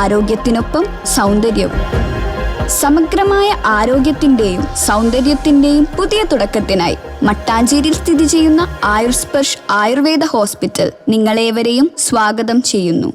ആരോഗ്യത്തിനൊപ്പം സൗന്ദര്യവും. സമഗ്രമായ ആരോഗ്യത്തിന്റെയും സൗന്ദര്യത്തിന്റെയും പുതിയ തുടക്കത്തിനായി മട്ടാഞ്ചേരിയിൽ സ്ഥിതി ചെയ്യുന്ന ആയുർസ്പർശ് ആയുർവേദ ഹോസ്പിറ്റൽ നിങ്ങളേവരെയും സ്വാഗതം ചെയ്യുന്നു.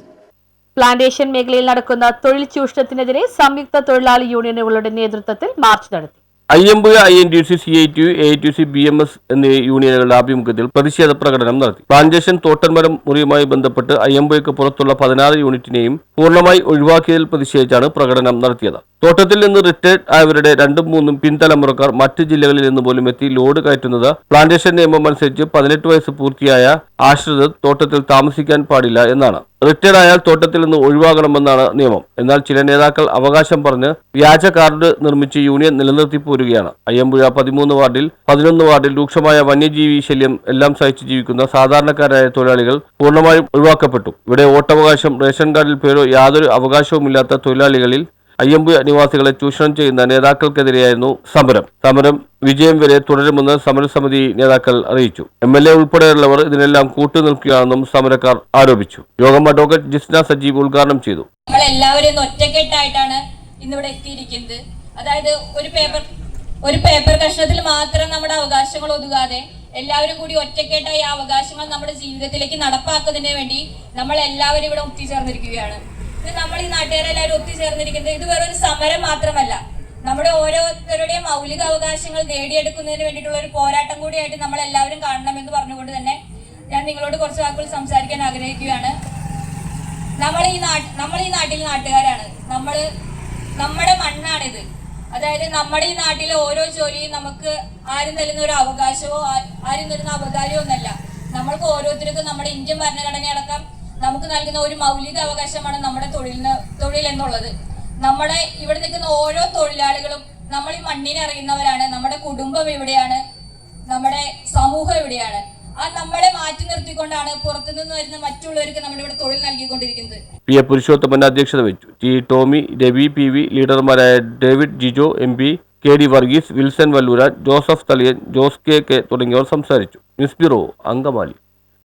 പ്ലാന്റേഷൻ മേഖലയിൽ നടക്കുന്ന തൊഴിൽ ചൂഷണത്തിനെതിരെ സംയുക്ത തൊഴിലാളി യൂണിയനുകളുടെ നേതൃത്വത്തിൽ മാർച്ച് നടത്തി. Ayyampuzha INTUC, CITU, AITUC, BMS എന്നീ യൂണിയനുകളുടെ ആഭിമുഖ്യത്തിൽ പ്രതിഷേധ പ്രകടനം നടത്തി. പ്ലാന്റേഷൻ തോട്ടൻമരം മുറിയുമായി ബന്ധപ്പെട്ട് അയ്യമ്പുഴയ്ക്ക് പുറത്തുള്ള 16 യൂണിറ്റിനെയും പൂർണ്ണമായി ഒഴിവാക്കിയതിൽ പ്രതിഷേധിച്ചാണ് പ്രകടനം നടത്തിയത്. തോട്ടത്തിൽ നിന്ന് റിട്ടയർഡ് ആയവരുടെ 2-3 പിൻതലമുറക്കാർ മറ്റ് ജില്ലകളിൽ നിന്ന് പോലും എത്തി ലോഡ് കയറ്റുന്നത് പ്ലാന്റേഷൻ നിയമം അനുസരിച്ച് 18 വയസ്സ് പൂർത്തിയായ ആശ്രിതർ തോട്ടത്തിൽ താമസിക്കാൻ പാടില്ല എന്നാണ്. റിട്ടയർഡ് ആയാൽ തോട്ടത്തിൽ നിന്ന് ഒഴിവാകണമെന്നാണ് നിയമം. എന്നാൽ ചില നേതാക്കൾ അവകാശം പറഞ്ഞ് വ്യാജ കാർഡ് നിർമ്മിച്ച് യൂണിയൻ നിലനിർത്തി പോരുകയാണ്. അയ്യമ്പുഴ 13 വാർഡിൽ 11 വാർഡിൽ രൂക്ഷമായ വന്യജീവി ശല്യം എല്ലാം സഹിച്ച് ജീവിക്കുന്ന സാധാരണക്കാരായ തൊഴിലാളികൾ പൂർണ്ണമായും ഒഴിവാക്കപ്പെട്ടു. ഇവിടെ വോട്ടവകാശം, റേഷൻ കാർഡിൽ പേരോ യാതൊരു അവകാശവുമില്ലാത്ത തൊഴിലാളികളിൽ അയ്യമ്പുഴ നിവാസികളെ ചൂഷണം ചെയ്യുന്ന നേതാക്കൾക്കെതിരെയായിരുന്നു സമരം വിജയം വരെ തുടരുമെന്ന് സമരസമിതി നേതാക്കൾ അറിയിച്ചു. MLA ഉൾപ്പെടെയുള്ളവർ ഇതിനെല്ലാം കൂട്ടുനിൽക്കുകയാണെന്നും സമരക്കാർ ആരോപിച്ചു. യോഗം അഡ്വക്കേറ്റ് ജിസ്ന സജീവ് ഉദ്ഘാടനം ചെയ്തു. എല്ലാവരും ഒറ്റക്കെട്ടായിട്ടാണ് ഇന്നിവിടെ എത്തിയിരിക്കുന്നത്. അതായത് ഒരു പേപ്പർ കഷ്ണത്തിൽ മാത്രം നമ്മുടെ അവകാശങ്ങൾ ഒതുങ്ങാതെ എല്ലാവരും കൂടി ഒറ്റക്കെട്ടായി ആ അവകാശങ്ങൾ നമ്മുടെ ജീവിതത്തിലേക്ക് നടപ്പാക്കുന്നതിന് വേണ്ടി നമ്മൾ എല്ലാവരും ഇവിടെ ഒത്തുചേർന്നിരിക്കുകയാണ്. ഇത് നമ്മൾ ഈ നാട്ടുകാരെല്ലാവരും ഒത്തുചേർന്നിരിക്കുന്നത് ഇത് വേറൊരു സമരം മാത്രമല്ല, നമ്മുടെ ഓരോരുത്തരുടെയും മൗലിക അവകാശങ്ങൾ നേടിയെടുക്കുന്നതിന് വേണ്ടിയിട്ടുള്ള ഒരു പോരാട്ടം കൂടിയായിട്ട് നമ്മൾ എല്ലാവരും കാണണമെന്ന് പറഞ്ഞുകൊണ്ട് തന്നെ ഞാൻ നിങ്ങളോട് കുറച്ച് വാക്കുകൾ സംസാരിക്കാൻ ആഗ്രഹിക്കുകയാണ്. നമ്മൾ ഈ നാട്ടിൽ നാട്ടുകാരാണ്. നമ്മുടെ മണ്ണാണിത്. അതായത് നമ്മുടെ ഈ നാട്ടിലെ ഓരോ ജോലിയും നമുക്ക് ആരും തരുന്ന ഒരു അവകാശമോ ആരും തരുന്ന അവകാശമോ ഒന്നല്ല. നമ്മൾക്ക് ഓരോരുത്തർക്കും നമ്മുടെ ഇന്ത്യൻ ഭരണഘടന അടക്കം നമുക്ക് നൽകുന്ന ഒരു മൗലിക അവകാശമാണ് നമ്മുടെ തൊഴിൽ എന്നുള്ളത്. നമ്മുടെ ഇവിടെ നിൽക്കുന്ന ഓരോ തൊഴിലാളികളും നമ്മൾ ഈ മണ്ണിനെ അറിയുന്നവരാണ്. നമ്മുടെ കുടുംബം എവിടെയാണ്, നമ്മുടെ സമൂഹം എവിടെയാണ്, ആ നമ്മളെ മാറ്റി നിർത്തിക്കൊണ്ടാണ് പുറത്തുനിന്ന് വരുന്ന മറ്റുള്ളവർക്ക് നമ്മളിവിടെ തൊഴിൽ നൽകിക്കൊണ്ടിരിക്കുന്നത്. PA പുരുഷോത്തമൻ അധ്യക്ഷത വഹിച്ചു. T. ടോമി, രവി PV, ലീഡർമാരായ David Jijo MP, KD Varghese, Wilson Valluran, Joseph Thaliyan, Jose K തുടങ്ങിയവർ സംസാരിച്ചു. News bureau, Angamaly.